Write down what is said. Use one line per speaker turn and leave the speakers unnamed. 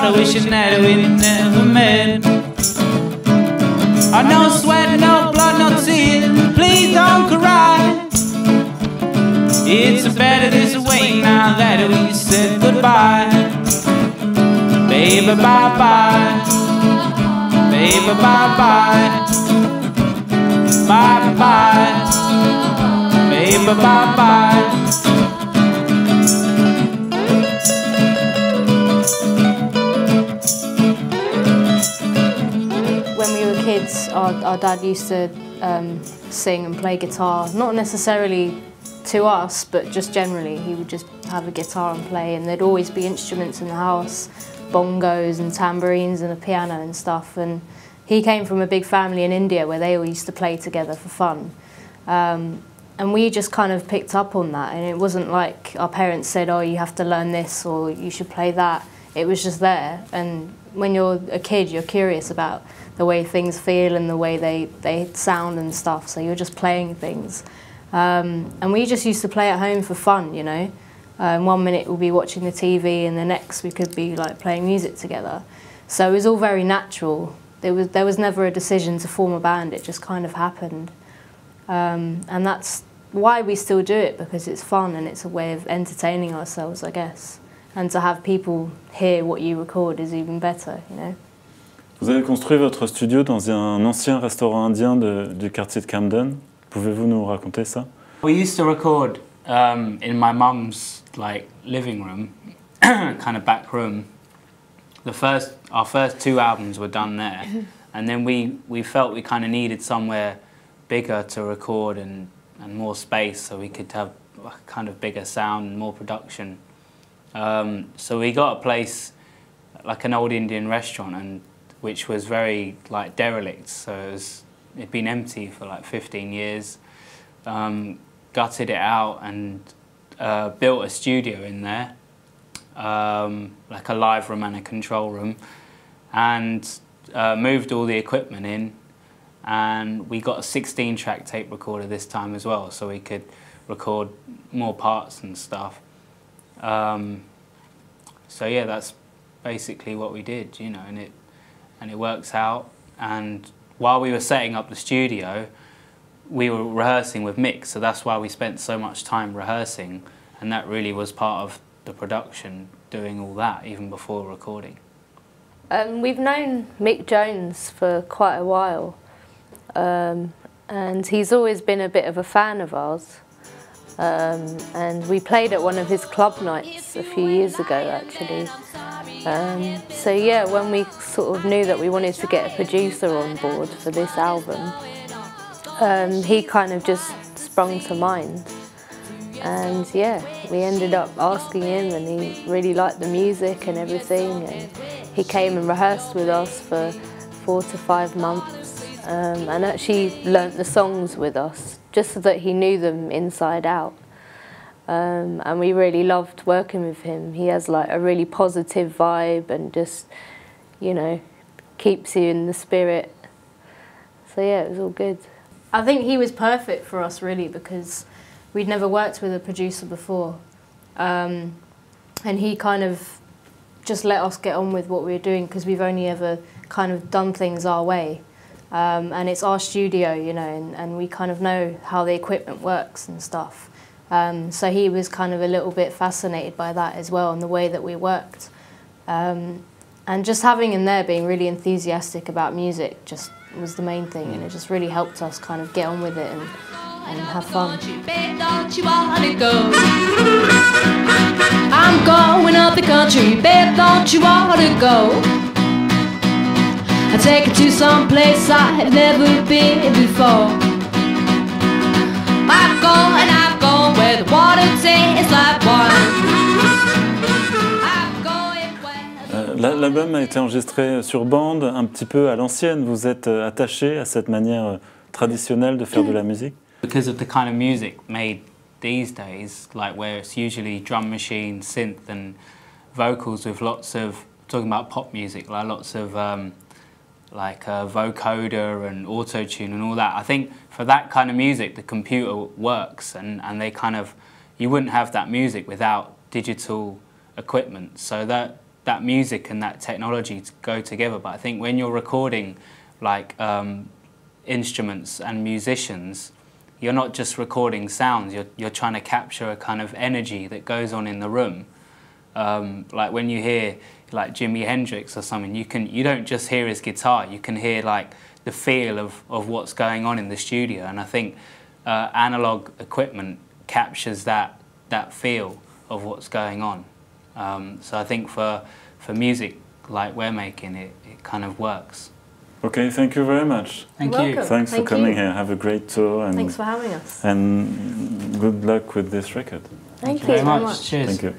daughter, wishing that we never met. No sweat, no blood, no tears, please don't cry. It's better this way now that we said goodbye. Baby, bye-bye. Baby, bye-bye. Bye-bye. Baby, bye-bye.
When we were kids, our dad used to sing and play guitar, not necessarily to us, but just generally. He would just have a guitar and play, and there'd always be instruments in the house, bongos and tambourines and a piano and stuff. And he came from a big family in India where they all used to play together for fun. And we just kind of picked up on that, and it wasn't like our parents said, oh, you have to learn this or you should play that. It was just there, and when you're a kid, you're curious about the way things feel and the way they sound and stuff, so you're just playing things. And we just used to play at home for fun, you know. 1 minute we'll be watching the TV and the next we could be like playing music together. So it was all very natural. There was never a decision to form a band, it just kind of happened. And that's why we still do it, because it's fun and it's a way of entertaining ourselves, I guess. And to have people hear what you record is even better, you know.
Vous avez construit votre studio dans un ancien restaurant indien du quartier de Camden. Pouvez-vous nous raconter ça?
We used to record in my mum's living room, kind of back room. Our first 2 albums were done there, and then we felt we kind of needed somewhere bigger to record and more space, so we could have a kind of bigger sound and more production. So we got a place, like an old Indian restaurant, and which was very derelict, so it'd been empty for 15 years. Gutted it out and built a studio in there, like a live room and a control room, and moved all the equipment in, and we got a 16-track tape recorder this time as well, so we could record more parts and stuff. So yeah, that's basically what we did, you know, and it works out. And while we were setting up the studio, we were rehearsing with Mick, so that's why we spent so much time rehearsing, and that really was part of the production, doing all that even before recording.
We've known Mick Jones for quite a while, and he's always been a bit of a fan of ours. And we played at one of his club nights a few years ago, actually. So yeah, when we sort of knew that we wanted to get a producer on board for this album, he kind of just sprung to mind. And yeah, we ended up asking him, and he really liked the music and everything, and he came and rehearsed with us for 4 to 5 months, and actually learnt the songs with us, just so that he knew them inside out. And we really loved working with him. He has a really positive vibe and just, you know, keeps you in the spirit. So yeah, it was all good. I think he was perfect for us, really, because we'd never worked with a producer before. And he kind of just let us get on with what we were doing, because we've only ever kind of done things our way. And it's our studio, you know, and we kind of know how the equipment works and stuff. So he was kind of a little bit fascinated by that as well, and the way that we worked. And just having him there being really enthusiastic about music just was the main thing, and it just really helped us kind of get on with it and have fun.
I'm going up the country, babe, don't you want to go? I take her to some place I've never been before. I'm going where the water tastes like wine.
L'album a été enregistré sur bande, un petit peu à l'ancienne. Vous êtes attaché à cette manière traditionnelle de faire de la musique?
Because of the kind of music made these days, where it's usually drum machine, synth and vocals with lots of, talking about pop music, lots of vocoder and auto-tune and all that. I think for that kind of music the computer works, and you wouldn't have that music without digital equipment. So that music and that technology to go together. But I think when you're recording like instruments and musicians, you're not just recording sounds, you're trying to capture a kind of energy that goes on in the room. Like when you hear like Jimi Hendrix or something, you don't just hear his guitar, you can hear like the feel of what's going on in the studio. And I think analog equipment captures that feel of what's going on. So I think for music like we're making, it kind of works.
Okay, thank you very much.
Thank
You're
you.
welcome.
Thanks
Thank
for coming
you.
here. Have a great tour. And,
Thanks for having us.
And good luck with this record.
Thank you
very
very
much.
much.
Cheers.
Thank you.